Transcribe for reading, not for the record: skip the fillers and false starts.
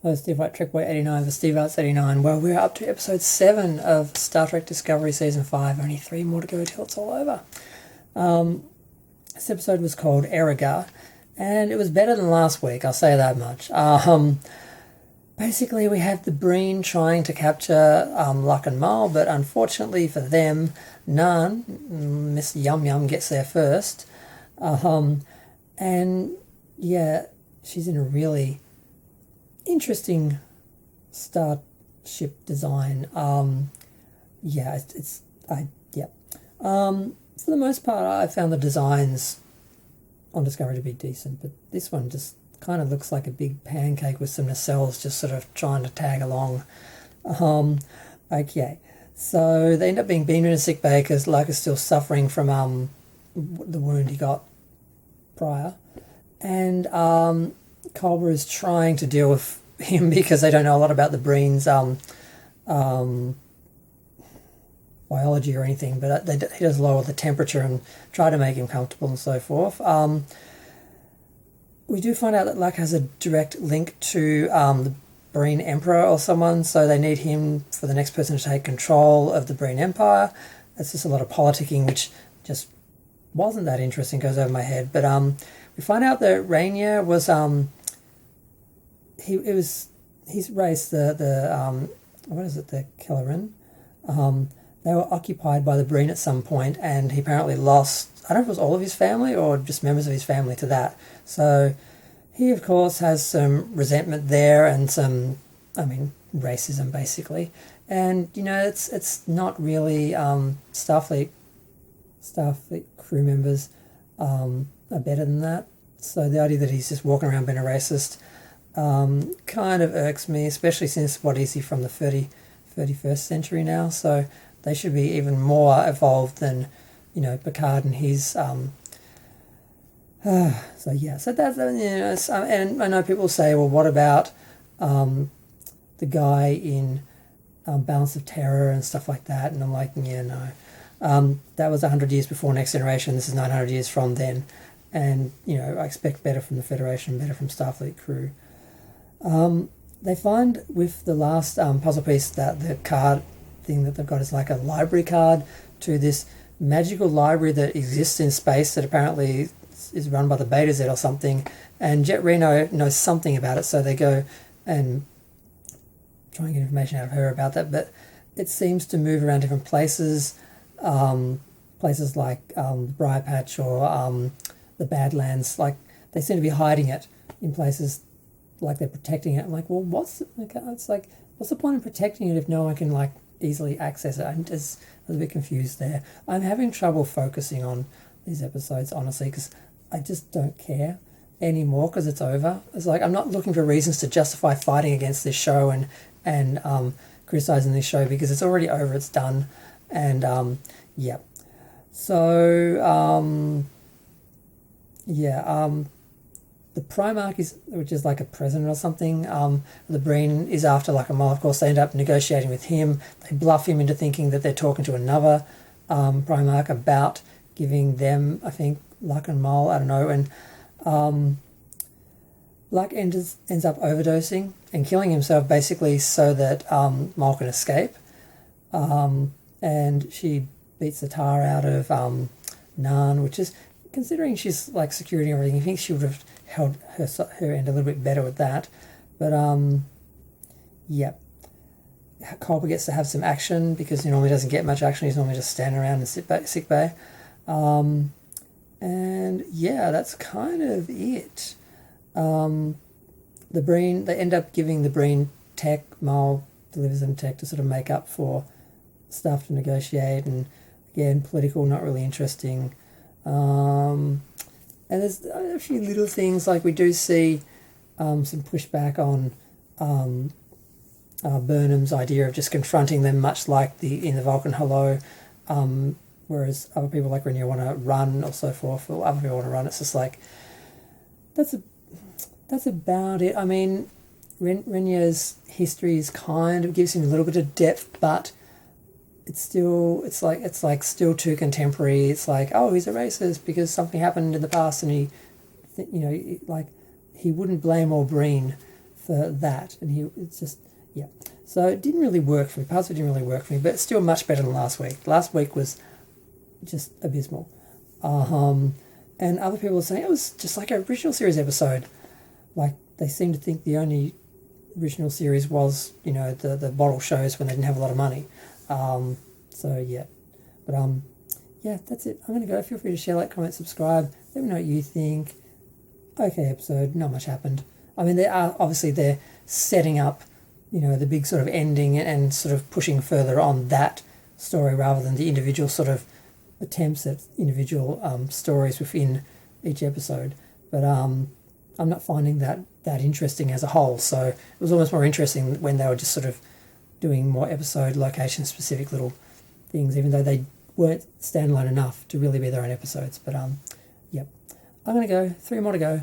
Hello, Steve White, Trekboy 89 for Steve Arts 89. Well, we're up to episode 7 of Star Trek Discovery Season 5. Only 3 more to go till it's all over. This episode was called Erigah, and it was better than last week, I'll say that much. Basically, we have the Breen trying to capture Luck and Mal, but unfortunately for them, Nan, Miss Yum Yum, gets there first. And yeah, she's in a really interesting starship design. For the most part, I found the designs on Discovery to be decent, but this one just kind of looks like a big pancake with some nacelles just sort of trying to tag along. Okay, so they end up being beamed into sick bay because Luck is still suffering from the wound he got prior, and Culber is trying to deal with him because they don't know a lot about the Breen's biology or anything, but he does lower the temperature and try to make him comfortable and so forth. We do find out that Luck has a direct link to the Breen Emperor or someone, so they need him for the next person to take control of the Breen Empire. It's just a lot of politicking, which just wasn't that interesting, goes over my head. But we find out that Rainier was his race, the Kelleran. They were occupied by the Breen at some point, and he apparently lost, I don't know if it was all of his family or just members of his family to that. So he, of course, has some resentment there and some, racism, basically. And, it's not really Starfleet crew members are better than that. So the idea that he's just walking around being a racist kind of irks me, especially since, what is he, from the 31st century now? So they should be even more evolved than, Picard and his. So that's, and I know people say, well, what about the guy in Balance of Terror and stuff like that? And I'm like, yeah, no. That was 100 years before Next Generation. This is 900 years from then. And, I expect better from the Federation, better from Starfleet crew. They find with the last puzzle piece that the card thing that they've got is like a library card to this magical library that exists in space that apparently is run by the Beta Z or something, and Jet Reno knows something about it, so they go and try and get information out of her about that, but it seems to move around different places, places like the Briar Patch or the Badlands, like they seem to be hiding it in places like they're protecting it. I'm like, well, what's the point in protecting it if no one can easily access it? I'm just a bit confused there. I'm having trouble focusing on these episodes, honestly, because I just don't care anymore because it's over. It's like I'm not looking for reasons to justify fighting against this show and criticizing this show because it's already over, it's done, and the Primarch which is like a president or something. The Breen is after Luck and Mal. Of course, they end up negotiating with him. They bluff him into thinking that they're talking to another Primarch about giving them, I think, Luck and Mal. I don't know. And Luck ends up overdosing and killing himself basically so that Mal can escape. And she beats the tar out of Nan, which is, considering she's security and everything, you think she would have held her end a little bit better with that. But Culber gets to have some action because he normally doesn't get much action. He's normally just standing around in sick bay. That's kind of it. The Breen, they end up giving the Breen tech. Mal delivers them tech to sort of make up for stuff to negotiate, and again, political, not really interesting. And there's a few little things, like we do see some pushback on Burnham's idea of just confronting them, much like in the Vulcan Hello, whereas other people like Rainier want to run or so forth, or other people want to run. It's just like, that's about it. I mean, Rainier's history is kind of gives him a little bit of depth, but it's still too contemporary. It's like, oh, he's a racist because something happened in the past, and he wouldn't blame all Breen for that, and it's just, yeah. So it didn't really work for me. Parts of it didn't really work for me, but still much better than last week. Last week was just abysmal. And other people are saying it was just like an original series episode. Like, they seem to think the only original series was, the bottle shows when they didn't have a lot of money. So, yeah. But, yeah, that's it. I'm going to go. Feel free to share, like, comment, subscribe. Let me know what you think. Okay episode. Not much happened. I mean, they're setting up, the big sort of ending and sort of pushing further on that story rather than the individual sort of attempts at individual stories within each episode. But I'm not finding that interesting as a whole. So it was almost more interesting when they were just sort of doing more episode location specific little things, even though they weren't standalone enough to really be their own episodes. But yep, I'm gonna go. 3 more to go.